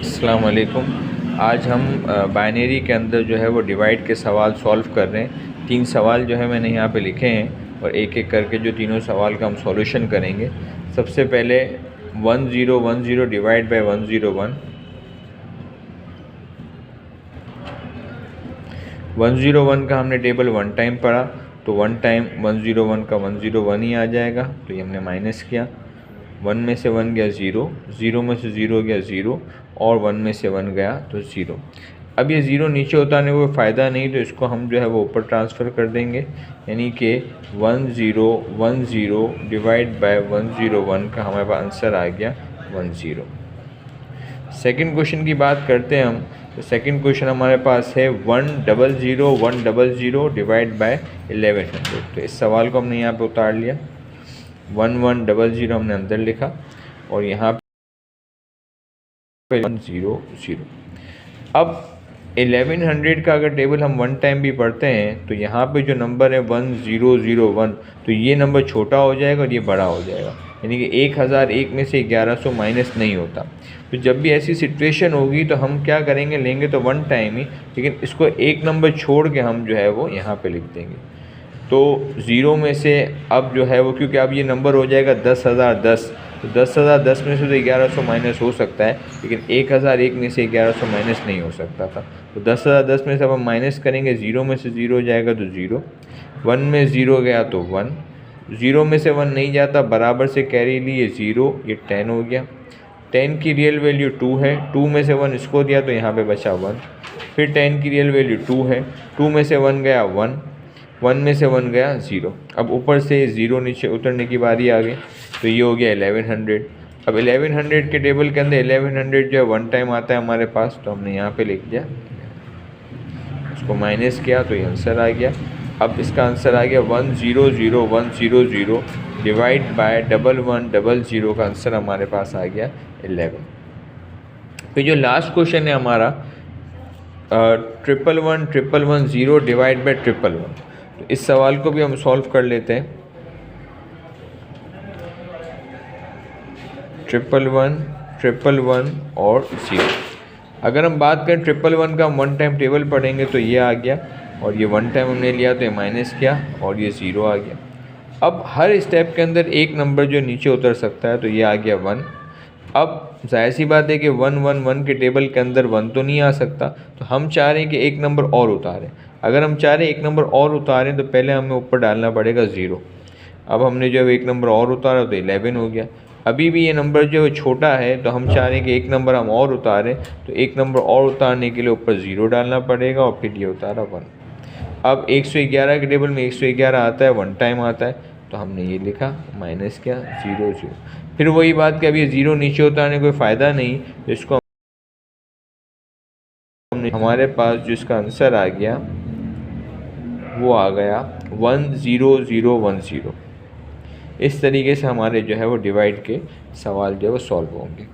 अस्सलाम वालेकुम। आज हम बाइनरी के अंदर जो है वो डिवाइड के सवाल सॉल्व कर रहे हैं। 3 सवाल जो है मैंने यहाँ पे लिखे हैं और एक एक करके जो तीनों सवाल का हम सॉल्यूशन करेंगे। सबसे पहले 1010 डिवाइड बाय 101। 101 का हमने टेबल 1 टाइम पढ़ा, तो 1 टाइम 101 का 101 ही आ जाएगा, तो ये हमने माइनस किया। 1 में से 1 गया 0, 0 में से 0 गया 0 और 1 में से 1 गया तो 0। अब ये 0 नीचे उतारने को फ़ायदा नहीं, तो इसको हम जो है वो ऊपर ट्रांसफ़र कर देंगे, यानी कि 1010 डिवाइड बाय 101 का हमारे पास आंसर आ गया 10। सेकंड क्वेश्चन की बात करते हैं हम, तो सेकंड क्वेश्चन हमारे पास है 100 डिवाइड बाय 1100। तो इस सवाल को हमने यहाँ पे उतार लिया, 1100 हमने अंदर लिखा और यहाँ पे 100। अब 1100 का अगर टेबल हम 1 टाइम भी पढ़ते हैं तो यहाँ पे जो नंबर है 1001, तो ये नंबर छोटा हो जाएगा और ये बड़ा हो जाएगा, यानी कि 1001 में से 1100 माइनस नहीं होता। तो जब भी ऐसी सिचुएशन होगी तो हम क्या करेंगे, लेंगे तो 1 टाइम ही, लेकिन इसको एक नंबर छोड़ के हम जो है वो यहाँ पे लिख देंगे। तो 0 में से अब जो है वो, क्योंकि अब ये नंबर हो जाएगा 10,010, तो 10,010 में से तो 1100 माइनस हो सकता है, लेकिन 1001 में से 1100 माइनस नहीं हो सकता था। तो 10,010 में से अब हम माइनस करेंगे, 0 में से 0 जाएगा तो 0, 1 में 0 गया तो 1, 0 में से 1 नहीं जाता, बराबर से कैरी लिए 0, ये 10 हो गया। 10 की रियल वैल्यू 2 है, 2 में से 1 इसको दिया तो यहाँ पे बचा 1। फिर 10 की रियल वैल्यू 2 है, 2 में से 1 गया 1, 1 में से 1 गया 0। अब ऊपर से 0 नीचे उतरने की बारी आ गई, तो ये हो गया 1100। अब 1100 के टेबल के अंदर 1100 जो है 1 टाइम आता है हमारे पास, तो हमने यहाँ पे लिख दिया, उसको माइनस किया तो ये आंसर आ गया। अब इसका आंसर आ गया 100100 डिवाइड बाय 1100 का आंसर हमारे पास आ गया 11। फिर जो लास्ट क्वेश्चन है हमारा 11110 डिवाइड बाय 111, तो इस सवाल को भी हम सॉल्व कर लेते हैं। 111 और 0। अगर हम बात करें 111 का, हम 1 टाइम टेबल पढ़ेंगे तो ये आ गया, और ये 1 टाइम हमने लिया तो ये माइनस किया और ये 0 आ गया। अब हर स्टेप के अंदर एक नंबर जो नीचे उतर सकता है, तो ये आ गया 1। अब जाहिर सी बात है कि 111 के टेबल के अंदर 1 तो नहीं आ सकता, तो हम चाह रहे हैं कि एक नंबर और उतारें। अगर हम चाह रहे हैं एक नंबर और उतारें तो पहले हमें ऊपर डालना पड़ेगा 0। अब हमने जो एक नंबर और उतारा तो 11 हो गया। अभी भी ये नंबर जो है छोटा है, तो हम चाह रहे हैं कि एक नंबर हम और उतारें, तो एक नंबर और उतारने के लिए ऊपर 0 डालना पड़ेगा और फिर ये उतारा 1। अब 111 के टेबल में 111 आता है, 1 टाइम आता है, तो हमने ये लिखा, माइनस किया 0 0। फिर वही बात कि अब ये 0 नीचे उतारने कोई फ़ायदा नहीं, तो इसको हमने, हमारे पास जो इसका आंसर आ गया वो आ गया 10010। इस तरीके से हमारे जो है वो डिवाइड के सवाल जो है वो सॉल्व होंगे।